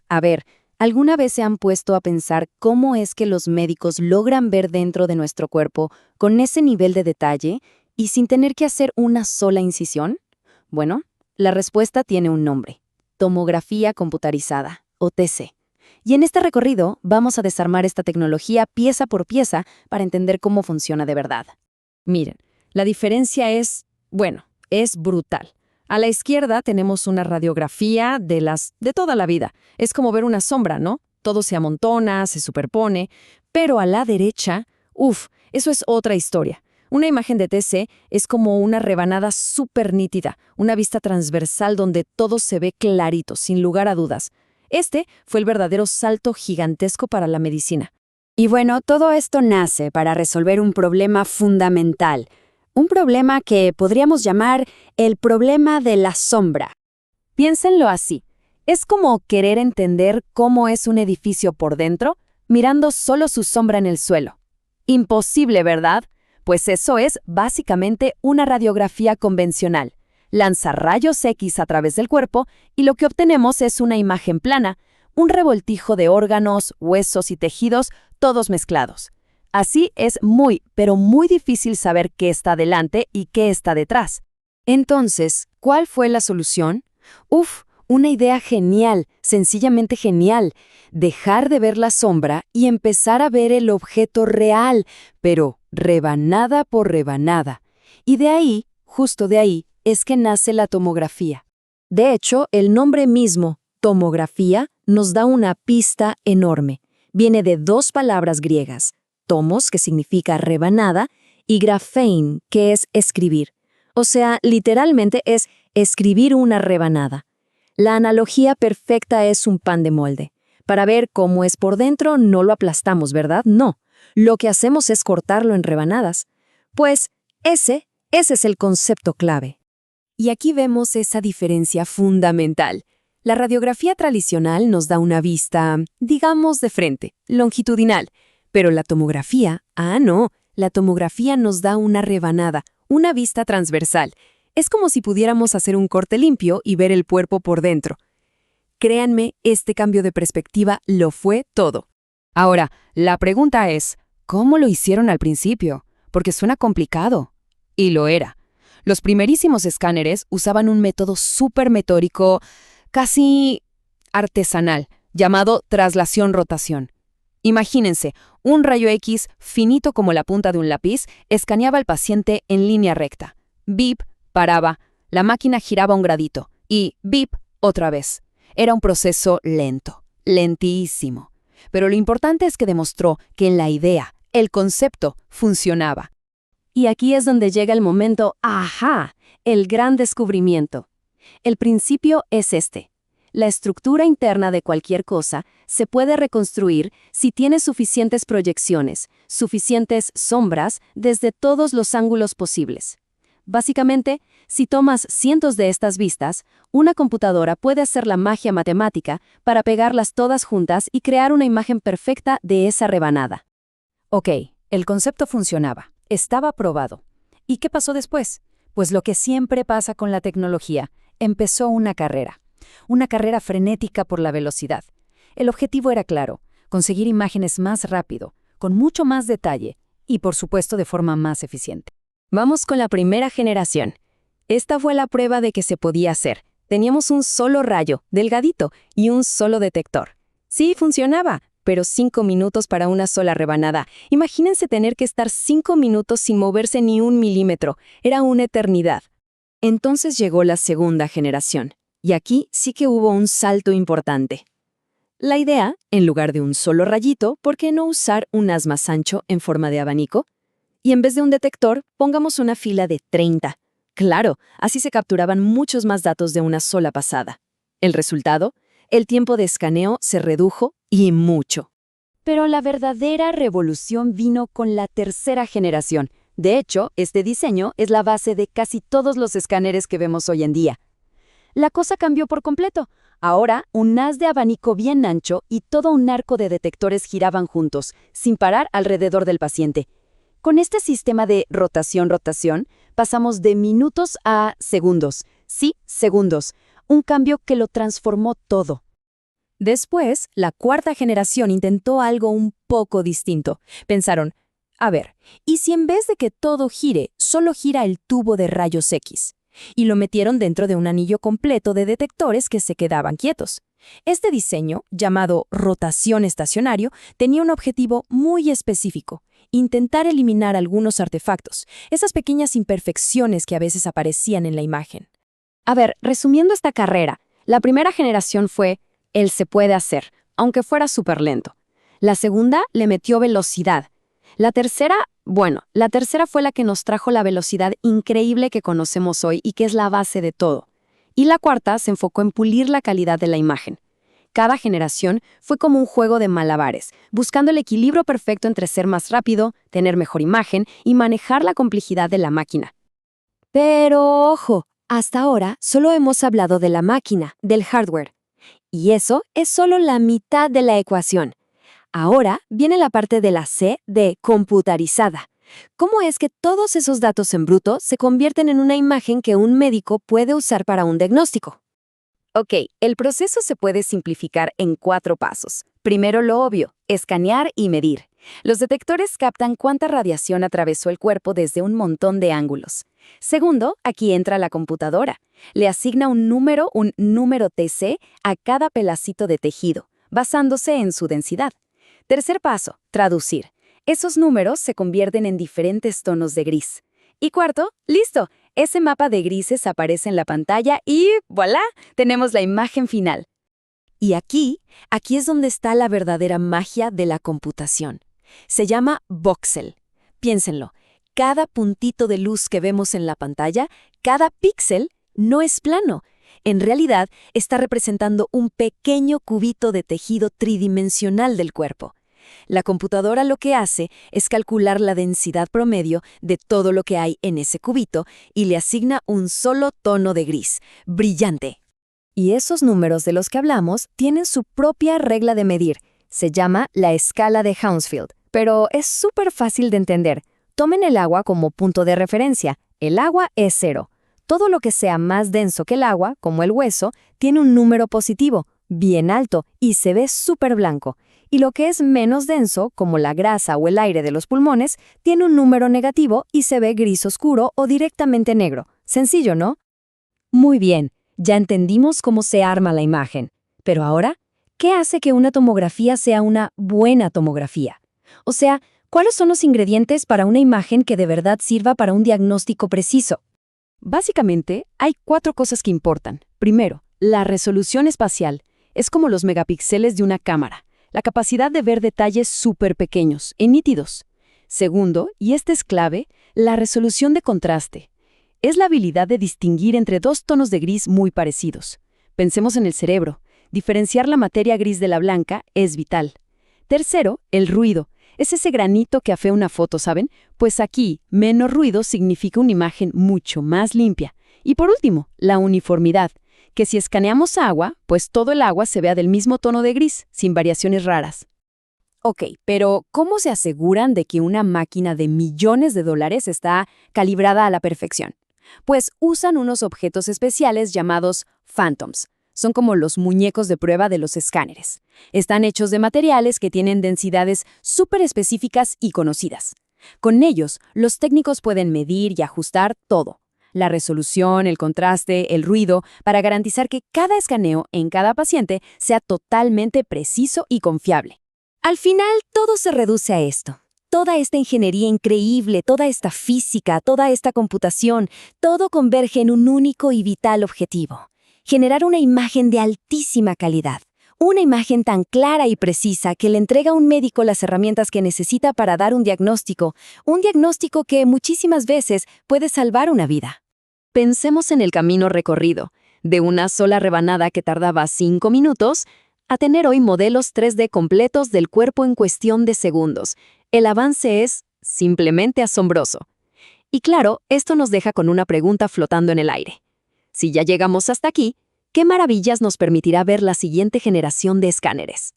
A ver, ¿alguna vez se han puesto a pensar cómo es que los médicos logran ver dentro de nuestro cuerpo con ese nivel de detalle y sin tener que hacer una sola incisión? Bueno, la respuesta tiene un nombre: tomografía computarizada, o TC. Y en este recorrido vamos a desarmar esta tecnología pieza por pieza para entender cómo funciona de verdad. Miren, la diferencia es brutal. A la izquierda tenemos una radiografía de toda la vida. Es como ver una sombra, ¿no? Todo se amontona, se superpone. Pero a la derecha, eso es otra historia. Una imagen de TC es como una rebanada súper nítida, una vista transversal donde todo se ve clarito, sin lugar a dudas. Este fue el verdadero salto gigantesco para la medicina. Y bueno, todo esto nace para resolver un problema fundamental. Un problema que podríamos llamar el problema de la sombra. Piénsenlo así. Es como querer entender cómo es un edificio por dentro, mirando solo su sombra en el suelo. Imposible, ¿verdad? Pues eso es básicamente una radiografía convencional. Lanza rayos X a través del cuerpo y lo que obtenemos es una imagen plana, un revoltijo de órganos, huesos y tejidos, todos mezclados. Así es pero muy difícil saber qué está delante y qué está detrás. Entonces, ¿cuál fue la solución? Una idea genial, sencillamente genial. Dejar de ver la sombra y empezar a ver el objeto real, pero rebanada por rebanada. Y de ahí, justo de ahí, es que nace la tomografía. De hecho, el nombre mismo, tomografía, nos da una pista enorme. Viene de dos palabras griegas: tomos, que significa rebanada, y graphein, que es escribir. O sea, literalmente es escribir una rebanada. La analogía perfecta es un pan de molde. Para ver cómo es por dentro no lo aplastamos, ¿verdad? No. Lo que hacemos es cortarlo en rebanadas. Pues ese es el concepto clave. Y aquí vemos esa diferencia fundamental. La radiografía tradicional nos da una vista, digamos, de frente, longitudinal. Pero la tomografía, no, la tomografía nos da una rebanada, una vista transversal. Es como si pudiéramos hacer un corte limpio y ver el cuerpo por dentro. Créanme, este cambio de perspectiva lo fue todo. Ahora, la pregunta es, ¿cómo lo hicieron al principio? Porque suena complicado. Y lo era. Los primerísimos escáneres usaban un método súper metódico, casi artesanal, llamado traslación-rotación. Imagínense, un rayo X finito como la punta de un lápiz escaneaba al paciente en línea recta. Bip, paraba, la máquina giraba un gradito y bip, otra vez. Era un proceso lento, lentísimo. Pero lo importante es que demostró que la idea, el concepto, funcionaba. Y aquí es donde llega el momento, el gran descubrimiento. El principio es este. La estructura interna de cualquier cosa se puede reconstruir si tiene suficientes proyecciones, suficientes sombras desde todos los ángulos posibles. Básicamente, si tomas cientos de estas vistas, una computadora puede hacer la magia matemática para pegarlas todas juntas y crear una imagen perfecta de esa rebanada. Ok, el concepto funcionaba, estaba probado. ¿Y qué pasó después? Pues lo que siempre pasa con la tecnología, empezó una carrera frenética por la velocidad. El objetivo era claro: conseguir imágenes más rápido, con mucho más detalle y, por supuesto, de forma más eficiente. Vamos con la primera generación. Esta fue la prueba de que se podía hacer. Teníamos un solo rayo, delgadito, y un solo detector. Sí, funcionaba, pero 5 minutos para una sola rebanada. Imagínense tener que estar 5 minutos sin moverse ni un milímetro. Era una eternidad. Entonces llegó la segunda generación. Y aquí sí que hubo un salto importante. La idea, en lugar de un solo rayito, ¿por qué no usar un haz más ancho en forma de abanico? Y en vez de un detector, pongamos una fila de 30. Claro, así se capturaban muchos más datos de una sola pasada. El resultado, el tiempo de escaneo se redujo y mucho. Pero la verdadera revolución vino con la tercera generación. De hecho, este diseño es la base de casi todos los escáneres que vemos hoy en día. La cosa cambió por completo. Ahora, un haz de abanico bien ancho y todo un arco de detectores giraban juntos, sin parar alrededor del paciente. Con este sistema de rotación-rotación, pasamos de minutos a segundos. Sí, segundos. Un cambio que lo transformó todo. Después, la cuarta generación intentó algo un poco distinto. Pensaron, a ver, ¿y si en vez de que todo gire, solo gira el tubo de rayos X? Y lo metieron dentro de un anillo completo de detectores que se quedaban quietos. Este diseño, llamado rotación estacionario, tenía un objetivo muy específico: intentar eliminar algunos artefactos, esas pequeñas imperfecciones que a veces aparecían en la imagen. A ver, resumiendo esta carrera, la primera generación fue el se puede hacer, aunque fuera súper lento. La segunda le metió velocidad. La tercera fue la que nos trajo la velocidad increíble que conocemos hoy y que es la base de todo. Y la cuarta se enfocó en pulir la calidad de la imagen. Cada generación fue como un juego de malabares, buscando el equilibrio perfecto entre ser más rápido, tener mejor imagen y manejar la complejidad de la máquina. Pero ojo, hasta ahora solo hemos hablado de la máquina, del hardware. Y eso es solo la mitad de la ecuación. Ahora viene la parte de la C de computarizada. ¿Cómo es que todos esos datos en bruto se convierten en una imagen que un médico puede usar para un diagnóstico? Ok, el proceso se puede simplificar en 4 pasos. Primero, lo obvio: escanear y medir. Los detectores captan cuánta radiación atravesó el cuerpo desde un montón de ángulos. Segundo, aquí entra la computadora. Le asigna un número TC, a cada pedacito de tejido, basándose en su densidad. Tercer paso, traducir. Esos números se convierten en diferentes tonos de gris. Y cuarto, listo. Ese mapa de grises aparece en la pantalla y ¡voilá! Tenemos la imagen final. Y aquí es donde está la verdadera magia de la computación. Se llama voxel. Piénsenlo. Cada puntito de luz que vemos en la pantalla, cada píxel, no es plano. En realidad, está representando un pequeño cubito de tejido tridimensional del cuerpo. La computadora lo que hace es calcular la densidad promedio de todo lo que hay en ese cubito y le asigna un solo tono de gris, brillante. Y esos números de los que hablamos tienen su propia regla de medir. Se llama la escala de Hounsfield, pero es súper fácil de entender. Tomen el agua como punto de referencia. El agua es 0. Todo lo que sea más denso que el agua, como el hueso, tiene un número positivo, bien alto, y se ve súper blanco. Y lo que es menos denso, como la grasa o el aire de los pulmones, tiene un número negativo y se ve gris oscuro o directamente negro. Sencillo, ¿no? Muy bien, ya entendimos cómo se arma la imagen. Pero ahora, ¿qué hace que una tomografía sea una buena tomografía? O sea, ¿cuáles son los ingredientes para una imagen que de verdad sirva para un diagnóstico preciso? Básicamente, hay 4 cosas que importan. Primero, la resolución espacial. Es como los megapíxeles de una cámara. La capacidad de ver detalles súper pequeños y nítidos. Segundo, y este es clave, la resolución de contraste. Es la habilidad de distinguir entre 2 tonos de gris muy parecidos. Pensemos en el cerebro. Diferenciar la materia gris de la blanca es vital. Tercero, el ruido. Es ese granito que afea una foto, ¿saben? Pues aquí, menos ruido significa una imagen mucho más limpia. Y por último, la uniformidad. Que si escaneamos agua, pues todo el agua se vea del mismo tono de gris, sin variaciones raras. Ok, pero ¿cómo se aseguran de que una máquina de millones de dólares está calibrada a la perfección? Pues usan unos objetos especiales llamados phantoms. Son como los muñecos de prueba de los escáneres. Están hechos de materiales que tienen densidades súper específicas y conocidas. Con ellos, los técnicos pueden medir y ajustar todo: la resolución, el contraste, el ruido, para garantizar que cada escaneo en cada paciente sea totalmente preciso y confiable. Al final, todo se reduce a esto. Toda esta ingeniería increíble, toda esta física, toda esta computación, todo converge en un único y vital objetivo: generar una imagen de altísima calidad. Una imagen tan clara y precisa que le entrega a un médico las herramientas que necesita para dar un diagnóstico que muchísimas veces puede salvar una vida. Pensemos en el camino recorrido, de una sola rebanada que tardaba 5 minutos, a tener hoy modelos 3D completos del cuerpo en cuestión de segundos. El avance es simplemente asombroso. Y claro, esto nos deja con una pregunta flotando en el aire. Si ya llegamos hasta aquí, ¿qué maravillas nos permitirá ver la siguiente generación de escáneres?